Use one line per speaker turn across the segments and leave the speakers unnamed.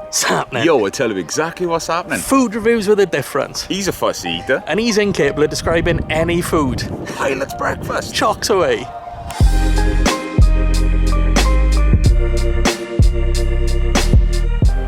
It's happening.
Yo, I'll tell you exactly what's happening.
Food reviews with a difference.
He's a fussy eater.
And he's incapable of describing any food.
Pilot's breakfast.
Chocks away.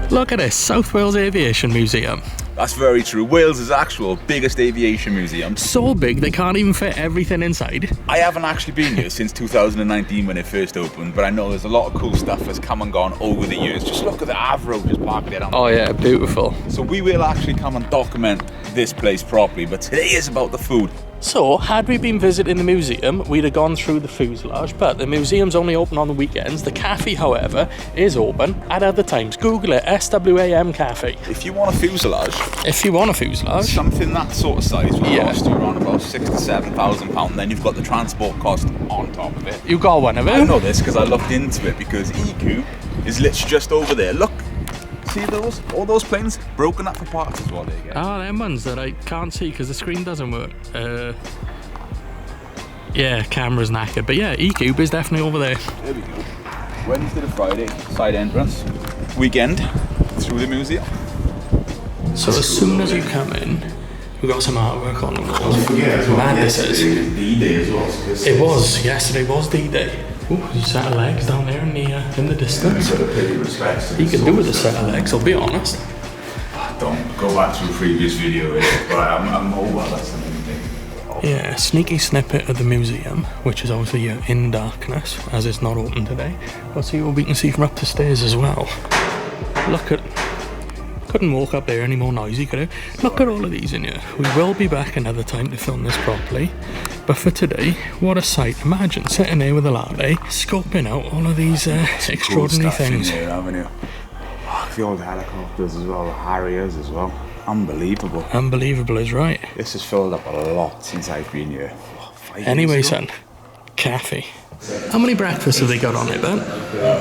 Look at this, South Wales Aviation Museum.
That's very true. Wales' actual biggest aviation museum.
So big they can't even fit everything inside.
I haven't actually been here since 2019 when it first opened, but I know there's a lot of cool stuff that's come and gone over the years. Just look at the Avro just parked there.
Oh yeah, beautiful.
So we will actually come and document this place properly, but today is about the food.
So, had we been visiting the museum, we'd have gone through the fuselage, but the museum's only open on the weekends. The cafe, however, is open at other times. Google it, SWAM Cafe.
If you want a fuselage,
something
that sort of size will cost you around about £6,000 to £7,000. Then you've got the transport cost on top of it.
You got one of it?
I know this because I looked into it, because EQ is literally just over there. Look. See those? All those planes broken up for parts is what they get.
Oh, them ones that I can't see because the screen doesn't work. Yeah, camera's knackered. But yeah, E-Cube is definitely over there.
There we go. Wednesday to Friday, side entrance. Weekend, through the museum.
So as soon as you come in, we've got some artwork on the walls. Mad this is.
D-Day as well.
It was. Yesterday was D-Day. Ooh, there's a set of legs down there in the distance. You could do with a set of legs, I'll be honest.
Don't go back to a previous video, but I'm mobile, that's the main thing.
Yeah, sneaky snippet of the museum, which is obviously in darkness, as it's not open today. Let's see what we can see from up the stairs as well. Look at... Couldn't walk up there any more noisy, could I? Look at all of these in here. We will be back another time to film this properly. But for today, what a sight. Imagine sitting there with a latte, scoping out all of these extraordinary things.
In here, haven't you? Oh, the old helicopters as well, the Harriers as well. Unbelievable.
Unbelievable is right.
This has filled up a lot since I've been here.
Anyway, son, cafe. How many breakfasts have they got on it, Ben?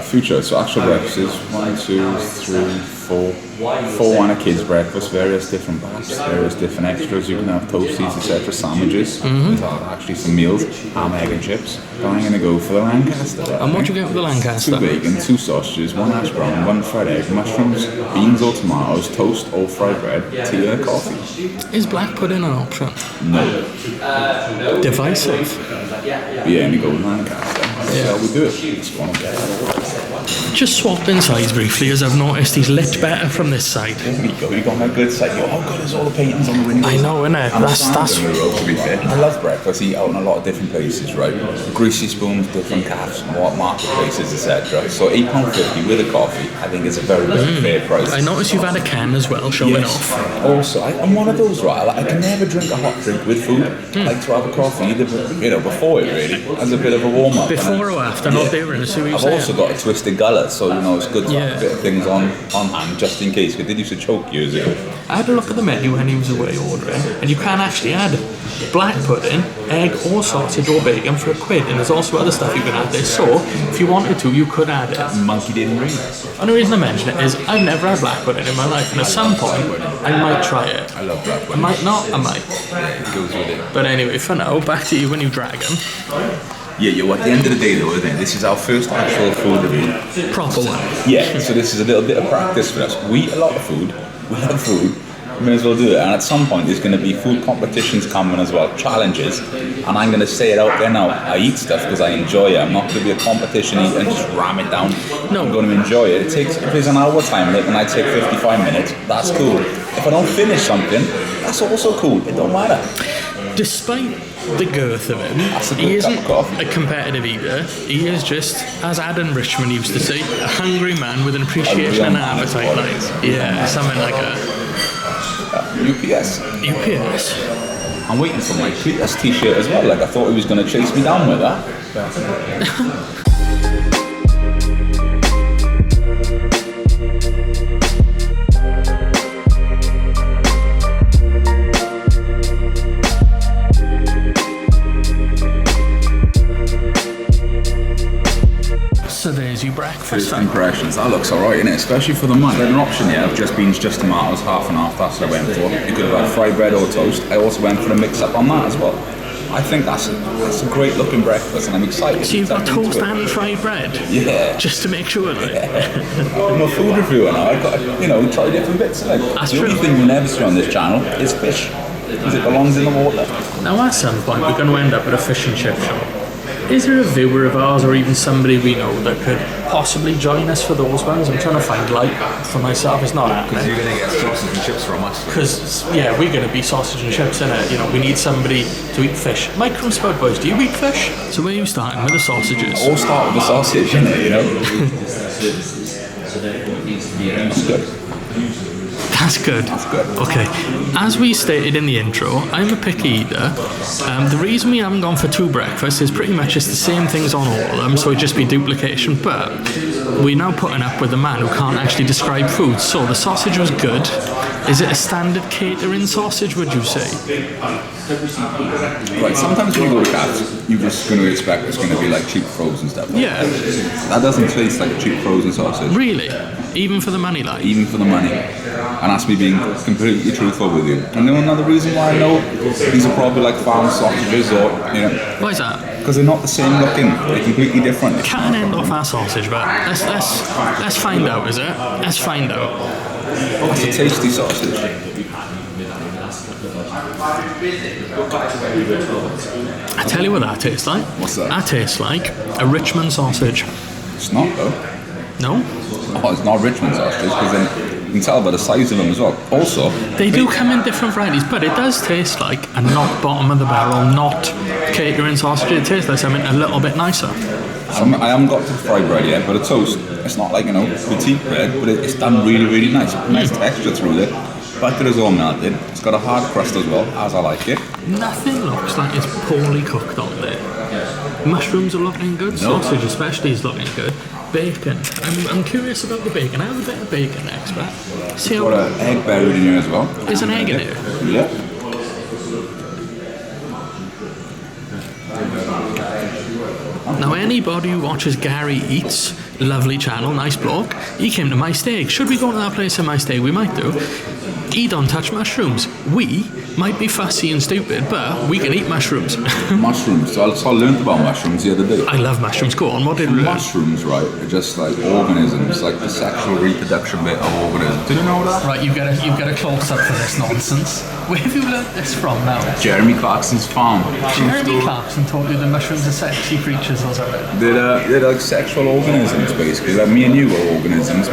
Food choice, so actual breakfast is 1, 2, 3, 4. 4 and a kid's breakfast, various different baps, various different extras. You can have toasties, etc., sandwiches. There's actually some meals, ham, egg and chips. But I'm going to go for the Lancaster.
And what do you get with the Lancaster?
2 bacon, 2 sausages, 1 hash brown, 1 fried egg, mushrooms, beans or tomatoes, toast or fried bread, tea and a coffee.
Is black pudding an option?
No.
Divisive.
Yeah, and you go with Lancaster. That's how we do it. Let's go on and get it.
Just swapping sides briefly, as I've noticed he's lit better from this side.
There we go, you got my good side. Yo, how good is all the paintings on the windows?
I know, innit? That's
the road, to be fair. I love breakfast, eat out in a lot of different places, right? Greasy spoons, different cafes, marketplaces, etc. So £8.50 with a coffee, I think is a very, very fair price.
I noticed you've had a can as well, showing off.
Also, I'm one of those, right? I can never drink a hot drink with food. I like to have a coffee, either before it really, as a bit of a warm up.
Before or after, not during.
I've also got a twisted gullet, so it's good to have a bit of things on hand just in case, because they used to choke years ago.
I had a look at the menu when he was away ordering, and you can actually add black pudding, egg or sausage or bacon for £1, and there's also other stuff you can add there. So if you wanted to, you could add it.
Monkey didn't ring.
And the reason I mention it is I've never had black pudding in my life, and at some point I might try it.
I love black pudding.
I might not, I might.
Yeah, it goes with it.
But anyway, for now, back to you when you dragon.
Yeah, at the end of the day though, I think this is our first actual food review.
Proper one.
Yeah, so this is a little bit of practice for us. We eat a lot of food, we have food, we may as well do it. And at some point there's going to be food competitions coming as well, challenges. And I'm going to say it out there now, I eat stuff because I enjoy it. I'm not going to be a competition eater and just ram it down. No. I'm going to enjoy it. If there's an hour time limit and I take 55 minutes, that's cool. If I don't finish something, that's also cool. It don't matter.
Despite the girth of him, he isn't a competitive eater. He is just, as Adam Richmond used to say, a hungry man with an appreciation and appetite. Yeah, something like a
UPS.
UPS.
I'm waiting for my UPS t-shirt as well. Like I thought he was going to chase me down with that.
So there's your breakfast.
First impressions, that looks alright, innit? Especially for the money. I had an option here of just beans, just tomatoes, half and half, that's what I went for. You could have had fried bread or toast. I also went for a mix up on that as well. I think that's a great looking breakfast, and I'm excited.
So you've got toast and fried bread?
Yeah.
Just to make sure that.
I'm a food reviewer now. I've got to, try different bits. Like,
That's
the
true.
only thing you never see on this channel is fish, because it belongs in the water.
Now at some point we're going to end up at a fish and chip shop. Is there a viewer of ours or even somebody we know that could possibly join us for those ones? I'm trying to find light for myself. It's not happening.
You're going to get sausage and chips from us.
Because, yeah, we're going to be sausage and chips, innit? We need somebody to eat fish. Mike from Spud Boys, do you eat fish? So where are you starting with the sausages?
All start with the sausage, innit, That's good.
That's good.
That's good.
Okay. As we stated in the intro, I'm a picky eater. The reason we haven't gone for 2 breakfasts is pretty much it's the same things on all of them, so it'd just be duplication. But we're now putting up with a man who can't actually describe food. So the sausage was good. Is it a standard catering sausage, would you say?
Right, sometimes when you go to Cats, you're just going to expect it's going to be like cheap frozen stuff.
Yeah.
That doesn't taste like a cheap frozen sausage.
Really? Even for the money, like?
Even for the money. And that's me being completely truthful with you. And then another reason why I know these are probably like farm sausages or,
Why is that?
because they're not the same looking. They're completely different.
Can't end off our sausage, but let's find out, is it? Let's find out.
That's a tasty sausage.
I tell you what that tastes like.
What's that?
That tastes like a Richmond sausage.
It's not though.
No?
Oh, it's not Richmond sausage because then you can tell by the size of them as well. Also,
They do come in different varieties, but it does taste like a not bottom of the barrel, not catering sausage. It tastes like something a little bit nicer.
I haven't got to fried bread yet, but a toast. It's not like petite bread, but it's done really, really nice. Nice texture through it. Butter is all melted. It's got a hard crust as well, as I like it.
Nothing looks like it's poorly cooked on there. Mushrooms are looking good. Sausage especially is looking good. Bacon. I'm curious about the bacon. I have a bit of bacon next, but see how.
Got an egg buried in here as well.
There's an egg in here.
Yeah.
Now, anybody who watches Gary Eats, lovely channel, nice bloke, he came to my steak. Should we go to that place in my steak? We might do. He don't touch mushrooms. We might be fussy and stupid, but we can eat mushrooms.
Mushrooms. So I learned about mushrooms the other day.
I love mushrooms. Go on, what did we learn?
Mushrooms, right, are just like organisms, like the sexual reproduction bit of organisms. Did you know that?
Right, you've got a close up for this nonsense. Where have you learnt this from now?
Jeremy Clarkson's farm.
Jeremy Clarkson taught you the mushrooms are sexy creatures or something.
They're like sexual organisms, basically. Like me and you are organisms.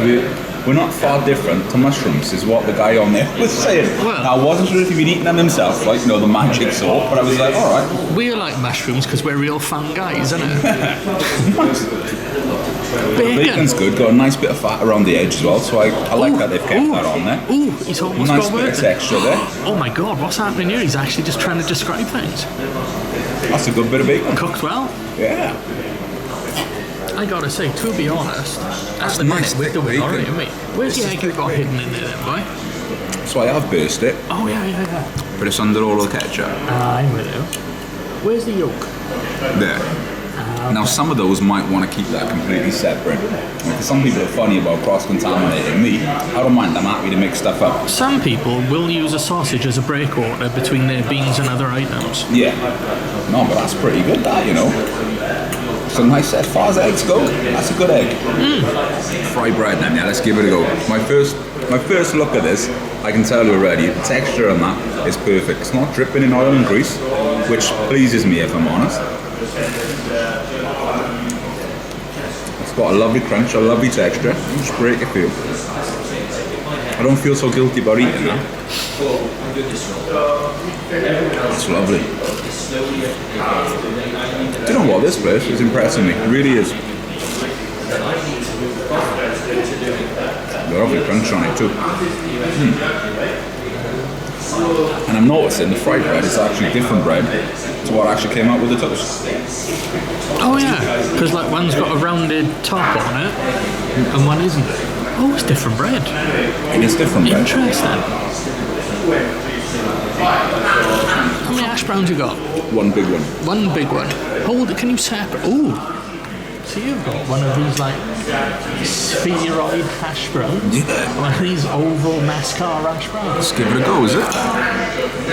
We're not far different to mushrooms, is what the guy on there was saying.
Well,
now, I wasn't sure if he'd been eating them himself, like, the magic sort, but I was like, alright.
We're like mushrooms because we're real fun guys, isn't it?
Bacon's good, got a nice bit of fat around the edge as well, so I like that they've kept that on there.
Ooh, he's almost
Nice
got
bit of
working.
texture there.
Oh my god, what's happening here? He's actually just trying to describe things.
That's a good bit of bacon.
Cooked well.
Yeah.
I gotta say, to be honest, at the
nice
minute we're
thick
doing
bacon.
alright, mate. Where's the egg you got hidden in there then, boy?
So I have burst it,
Oh yeah.
but it's under all the ketchup.
I'm with you. Where's the yolk?
There. Now some of those might want to keep that completely separate. Because some people are funny about cross-contaminating me. I don't mind, I'm happy to mix stuff up.
Some people will use a sausage as a breakwater between their beans and other items.
Yeah. No, but that's pretty good, that. So nice, as far as eggs go, that's a good egg. Fried bread then, yeah, let's give it a go. My first look at this, I can tell you already, the texture on that is perfect. It's not dripping in oil and grease, which pleases me if I'm honest. It's got a lovely crunch, a lovely texture. Just break it for you. I don't feel so guilty about eating that. It's lovely. Do you know what? This place is impressing me. It really is. The lovely crunch on it too. And I'm noticing the fried bread is actually different bread to what actually came out with the toast.
Oh yeah, because like one's got a rounded top on it, and one isn't. Oh, it's different bread.
It is different bread.
Interesting. How many hash browns you got?
One big one.
One big one. Hold it. Can you separate? Ooh. So you've got one of these like spheroid hash browns.
Yeah.
One of these oval NASCAR hash browns.
Let's give it a go, is it?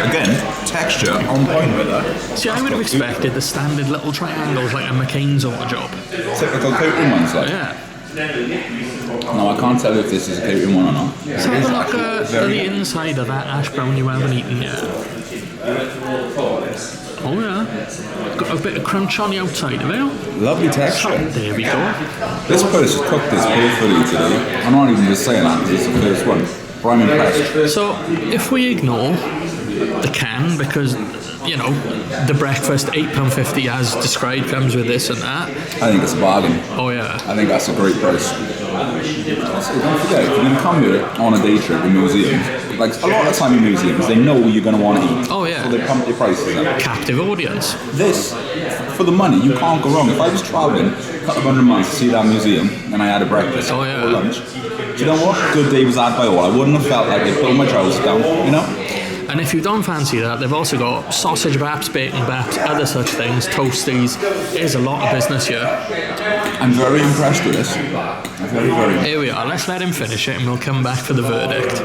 Again, texture on point with that.
See, I would have expected the standard little triangles like a McCain's auto job.
Typical catering ones, like.
Yeah.
No, I can't tell if this is a catering one or not.
So have a look at the inside of that hash brown you haven't eaten yet. Oh yeah. Got a bit of crunch on the outside of it.
Lovely texture.
There we go.
This person cooked this perfectly today. I'm not even just saying that because it's the first one. But I'm impressed.
So if we ignore the can, because you know the breakfast £8.50 as described comes with this and that.
I think it's a bargain.
Oh yeah.
I think that's a great price. Also, don't forget, if you're going to come here on a day trip in museums, like a lot of the time in museums, they know you're going to want to eat.
Oh yeah.
So they pump your prices up.
Captive audience.
This, for the money, you can't go wrong. If I was travelling a couple of 100 miles to see that museum and I had a breakfast
Oh, yeah.
or lunch, do you know what? Good day was had by all. I wouldn't have felt like they pulled my trousers down, you know?
And if you don't fancy that, they've also got sausage wraps, bacon wraps, other such things, toasties. There's a lot of business here.
I'm very impressed with this. Very, very.
Here we are. Let's let him finish it and we'll come back for the verdict.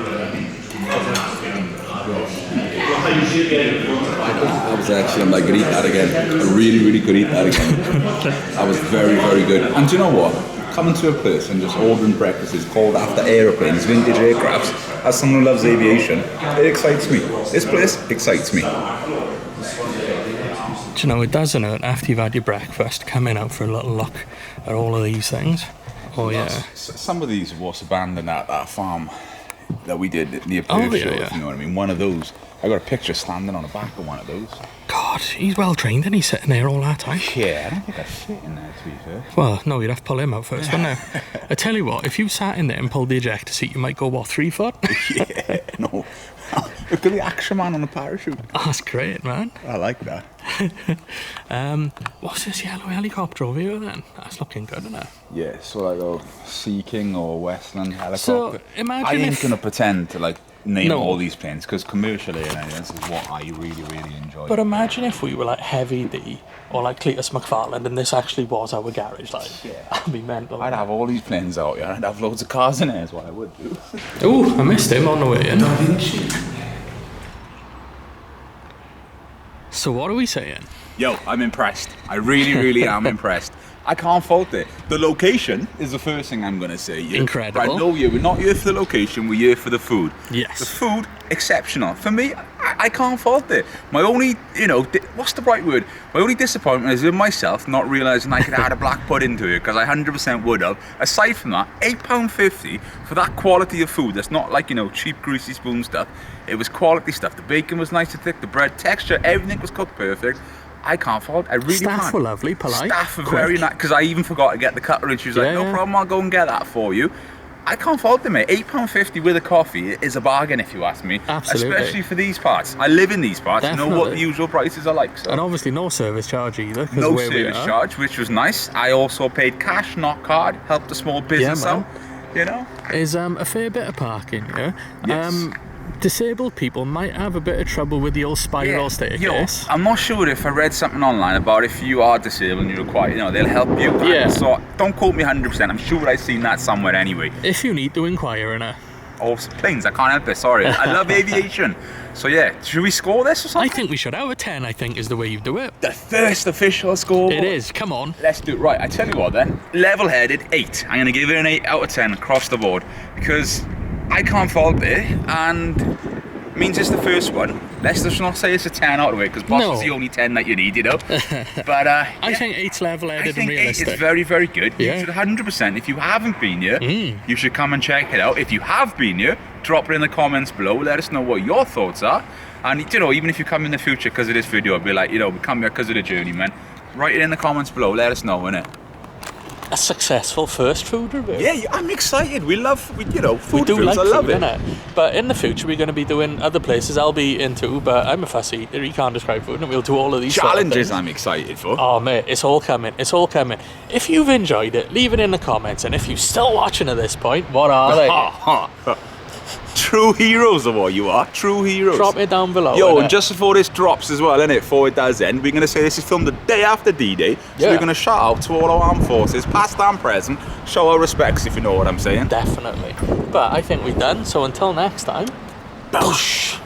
I was actually, I could eat that again. I really, really could eat that again. That was very, very good. And do you know what? Coming to a place and just ordering breakfast is called after aeroplanes, vintage aircrafts. As someone who loves aviation, it excites me. This place excites me.
Do you know, it doesn't hurt after you've had your breakfast, coming out for a little look at all of these things. Oh yeah.
Some of these was abandoned at that farm that we did near
Oh,
Perth
yeah,
show,
yeah.
if you know what I mean. One of those. I got a picture standing on the back of one of those.
God, he's well trained and he's sitting there all that time.
Yeah, I don't think I fit in there, to be fair.
Well, no, you'd have to pull him out first, wouldn't you? I tell you what, if you sat in there and pulled the ejector seat, you might go, what, 3 foot?
Yeah, no. Look at the action man on the parachute.
Oh, that's great, man.
I like that.
What's this yellow helicopter over here then? That's looking good, isn't it?
Yeah, so like a Sea King or Westland helicopter.
So, imagine
I ain't
if-
gonna pretend to like name
No.
all these planes because commercially, this is what I really, really enjoy.
But imagine if we were like Heavy D or like Cletus McFarland and this actually was our garage, like, that'd be mental.
I'd have all these planes out, yeah. I'd have loads of cars in there, is what I would do.
Oh, I missed him on the way in. So what are we saying?
Yo, I'm impressed. I really, really am impressed. I can't fault it. The location is the first thing I'm going to say. Yeah.
Incredible.
Right, no, we're not here for the location, we're here for the food.
Yes.
The food, exceptional. For me, I can't fault it. My only, what's the right word? My only disappointment is in myself not realising I could add a black pudding to it, because I 100% would have. Aside from that, £8.50 for that quality of food that's not like, cheap greasy spoon stuff. It was quality stuff. The bacon was nice and thick, the bread texture, everything was cooked perfect. I can't fault it. I really can't.
Staff were lovely, polite.
Staff were
quick.
very nice, because I even forgot to get the cutlery, and she was like, no problem, I'll go and get that for you. I can't fault them, mate. £8.50 with a coffee is a bargain, if you ask me.
Absolutely.
Especially for these parts. I live in these parts. I know what
Definitely.
the usual prices are like. So.
And obviously no service charge either. 'Cause
No
where we
service
are.
charge, which was nice. I also paid cash, not card. Helped a small business
man.
out.
Is a fair bit of parking here.
Yes.
Disabled people might have a bit of trouble with the old spiral staircase.
I'm not sure if I read something online about if you are disabled and you require, they'll help you.
Yeah.
So don't quote me 100%. I'm sure I've seen that somewhere anyway.
If you need to inquire in it.
Oh, planes, I can't help it. Sorry. I love aviation. So yeah, should we score this or
I
something?
think we should have a 10, I think, is the way you do it.
The first official score.
It is, come on.
Let's do it. Right, I tell you what then. Level-headed, 8. I'm going to give it an 8 out of 10 across the board because I can't fault it, and means it's the first one. Let's just not say it's a 10 out of it, because boss
No.
is the only 10 that you need, But
I think 8's level-headed
I
and
think 8
realistic.
is very, very good.
Yeah.
You should 100%. If you haven't been here, you should come and check it out. If you have been here, drop it in the comments below. Let us know what your thoughts are. And even if you come in the future because of this video, I'll be like, we come here because of the journey, man. Write it in the comments below. Let us know, innit?
A successful first food review.
Yeah, I'm excited. We love, food
We do
reviews.
like
I love
food,
it.
innit? But in the future, we're going to be doing other places I'll be into, but I'm a fussy eater. You can't describe food, and we'll do all of these sort of
Challenges
things.
I'm excited for.
Oh, mate, it's all coming. It's all coming. If you've enjoyed it, leave it in the comments. And if you're still watching at this point, what are they?
True heroes of what you are. True heroes.
Drop it down below.
Yo,
innit?
and just before this drops as well, innit? Before it does end, we're going to say this is filmed the day after D-Day. So
Yeah.
we're going to shout out to all our armed forces, past and present. Show our respects, if you know what I'm saying.
Definitely. But I think we're done, so until next time, boosh!